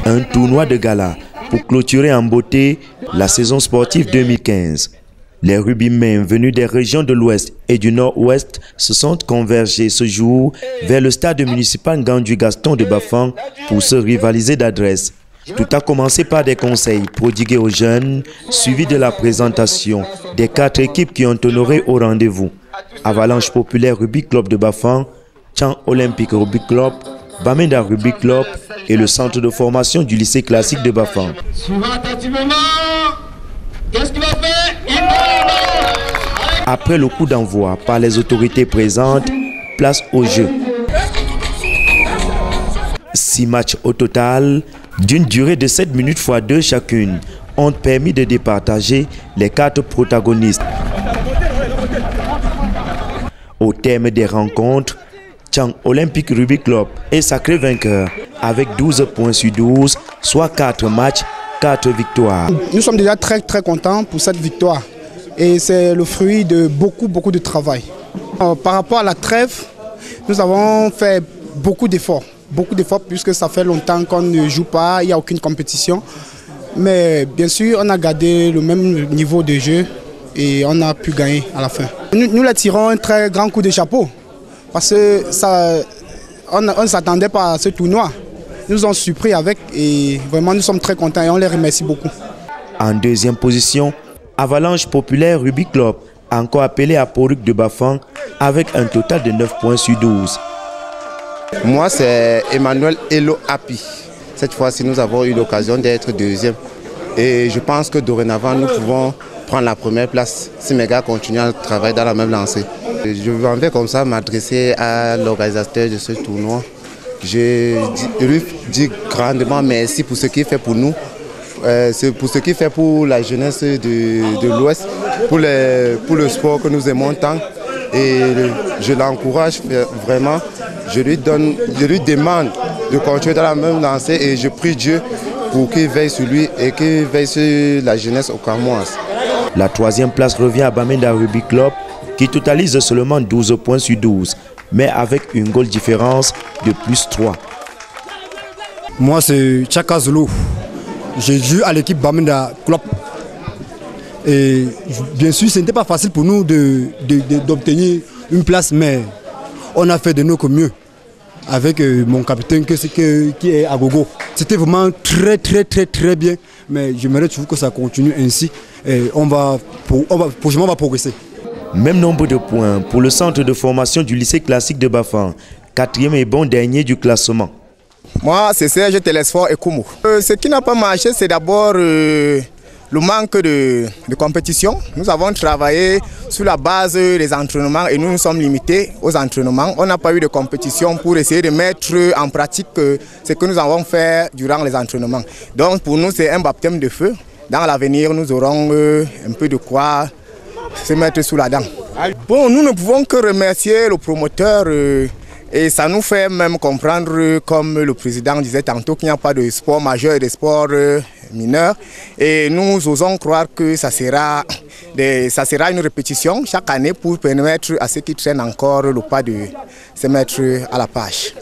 Un tournoi de gala pour clôturer en beauté la saison sportive 2015. Les rugbymen venus des régions de l'Ouest et du Nord-Ouest se sont convergés ce jour vers le stade municipal Ngandu Gaston de Bafang pour se rivaliser d'adresse. Tout a commencé par des conseils prodigués aux jeunes, suivis de la présentation des 4 équipes qui ont honoré au rendez-vous. Avalanche Populaire Rugby Club de Bafang, Tchang Olympique Rugby Club, Bamenda Rugby Club et le centre de formation du lycée classique de Bafang. Après le coup d'envoi par les autorités présentes, place au jeu. 6 matchs au total, d'une durée de 7 minutes x 2 chacune, ont permis de départager les 4 protagonistes. Au terme des rencontres, Tchang Olympique Rugby Club est sacré vainqueur avec 12 points sur 12, soit 4 matchs, 4 victoires. Nous sommes déjà très contents pour cette victoire et c'est le fruit de beaucoup de travail. Par rapport à la trêve, nous avons fait beaucoup d'efforts puisque ça fait longtemps qu'on ne joue pas, il n'y a aucune compétition. Mais bien sûr, on a gardé le même niveau de jeu et on a pu gagner à la fin. Nous les tirons un très grand coup de chapeau parce que on ne s'attendait pas à ce tournoi. Nous ont surpris avec et vraiment nous sommes très contents et on les remercie beaucoup. En deuxième position, Avalanche Populaire Rugby Club, encore appelé à Poruk de Bafang, avec un total de 9 points sur 12. Moi, c'est Emmanuel Elo Api. Cette fois-ci, nous avons eu l'occasion d'être deuxième. Et je pense que dorénavant, nous pouvons prendre la première place si mes gars continuent à travailler dans la même lancée. Je vais comme ça m'adresser à l'organisateur de ce tournoi. Je lui dis grandement merci pour ce qu'il fait pour nous, pour ce qu'il fait pour la jeunesse de l'Ouest, pour le sport que nous aimons tant. Et je l'encourage vraiment, je lui demande de continuer dans la même lancée et je prie Dieu pour qu'il veille sur lui et qu'il veille sur la jeunesse au Camoise. La 3e place revient à Bamenda Rugby Club qui totalise seulement 12 points sur 12, mais avec une goal différence de plus 3. Moi c'est Tchaka Zulu. J'ai joué à l'équipe Bamenda Club. Et bien sûr, ce n'était pas facile pour nous d'obtenir une place, mais on a fait de nos mieux avec mon capitaine qui est à gogo. C'était vraiment très bien, mais j'aimerais toujours que ça continue ainsi et prochainement on va progresser. Même nombre de points pour le centre de formation du lycée classique de Bafang, 4e et bon dernier du classement. Moi, c'est Serge Telesphore et Koumou. Ce qui n'a pas marché, c'est d'abord le manque de compétition. Nous avons travaillé sur la base des entraînements et nous sommes limités aux entraînements. On n'a pas eu de compétition pour essayer de mettre en pratique ce que nous avons fait durant les entraînements. Donc pour nous, c'est un baptême de feu. Dans l'avenir, nous aurons un peu de quoi se mettre sous la dent. Bon, nous ne pouvons que remercier le promoteur et ça nous fait même comprendre, comme le président disait tantôt, qu'il n'y a pas de sport majeur et de sport mineur. Et nous osons croire que ça sera une répétition chaque année pour permettre à ceux qui traînent encore le pas de se mettre à la page.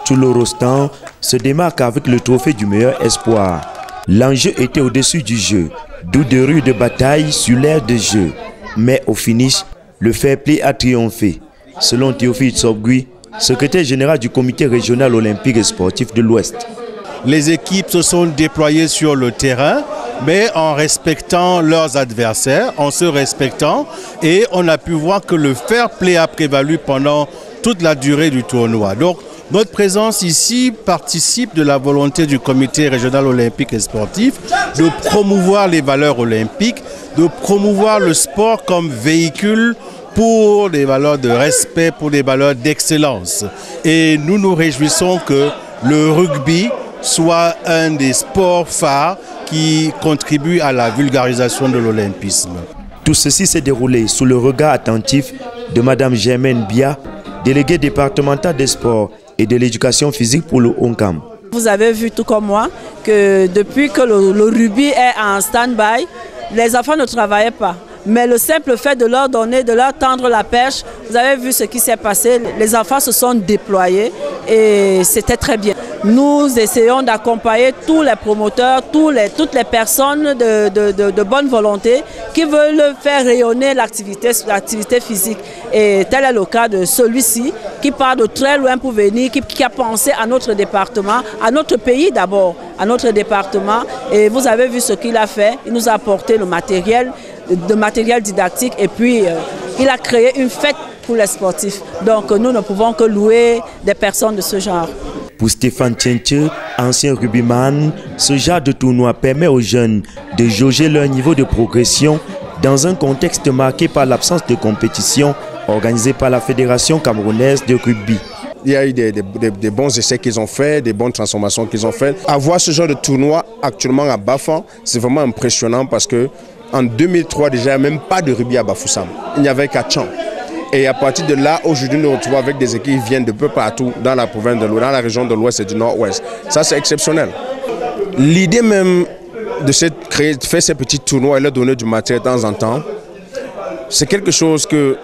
Toulo Rostand se démarque avec le trophée du meilleur espoir. L'enjeu était au-dessus du jeu, d'où de rudes batailles sur l'aire de jeu. Mais au finish, le fair play a triomphé. Selon Théophile Sobgui, secrétaire général du comité régional olympique et sportif de l'Ouest. Les équipes se sont déployées sur le terrain, mais en respectant leurs adversaires, en se respectant, et on a pu voir que le fair play a prévalu pendant toute la durée du tournoi. Donc, notre présence ici participe de la volonté du comité régional olympique et sportif de promouvoir les valeurs olympiques, de promouvoir le sport comme véhicule pour des valeurs de respect, pour des valeurs d'excellence. Et nous nous réjouissons que le rugby soit un des sports phares qui contribue à la vulgarisation de l'olympisme. Tout ceci s'est déroulé sous le regard attentif de Mme Germaine Bia, déléguée départementale des sports et de l'éducation physique pour le ONCAM. Vous avez vu tout comme moi que depuis que le rugby est en stand-by, les enfants ne travaillaient pas. Mais le simple fait de leur donner, de leur tendre la perche, vous avez vu ce qui s'est passé. Les enfants se sont déployés et c'était très bien. Nous essayons d'accompagner tous les promoteurs, toutes les personnes de bonne volonté qui veulent faire rayonner l'activité physique. Et tel est le cas de celui-ci qui part de très loin pour venir, qui a pensé à notre département, à notre pays d'abord, à notre département. Et vous avez vu ce qu'il a fait. Il nous a apporté le matériel didactique et puis il a créé une fête pour les sportifs. Donc nous ne pouvons que louer des personnes de ce genre. Pour Stéphane Tchenche, ancien rugbyman, ce genre de tournoi permet aux jeunes de jauger leur niveau de progression dans un contexte marqué par l'absence de compétition organisée par la Fédération camerounaise de rugby. Il y a eu des bons essais qu'ils ont faits, des bonnes transformations qu'ils ont faites. Avoir ce genre de tournoi actuellement à Bafan, c'est vraiment impressionnant parce qu'en 2003, déjà, il n'y a même pas de rugby à Bafoussam. Il n'y avait qu'à Tchan. Et à partir de là, aujourd'hui, nous nous retrouvons avec des équipes qui viennent de peu partout dans la province de l'Ouest, dans la région de l'Ouest et du Nord-Ouest. Ça, c'est exceptionnel. L'idée même de faire ces petits tournois et leur donner du matériel de temps en temps, c'est quelque chose que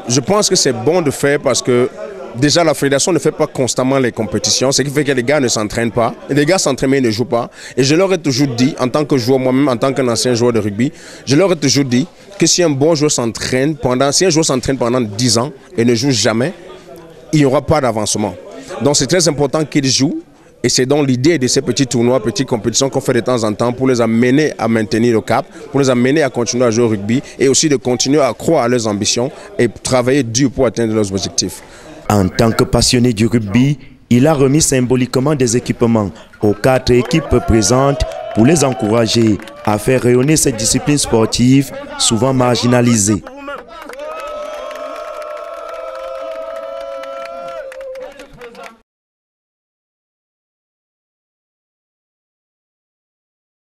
je pense que c'est bon de faire parce que déjà, la fédération ne fait pas constamment les compétitions, ce qui fait que les gars ne s'entraînent pas. Et les gars s'entraînent mais ils ne jouent pas. Et je leur ai toujours dit, en tant que joueur, moi-même, en tant qu'un ancien joueur de rugby, je leur ai toujours dit que si un bon joueur s'entraîne pendant 10 ans et ne joue jamais, il n'y aura pas d'avancement. Donc c'est très important qu'ils jouent. Et c'est donc l'idée de ces petits tournois, petites compétitions qu'on fait de temps en temps pour les amener à maintenir le cap, pour les amener à continuer à jouer au rugby et aussi de continuer à croire à leurs ambitions et travailler dur pour atteindre leurs objectifs. En tant que passionné du rugby, il a remis symboliquement des équipements aux 4 équipes présentes pour les encourager à faire rayonner cette discipline sportive souvent marginalisée.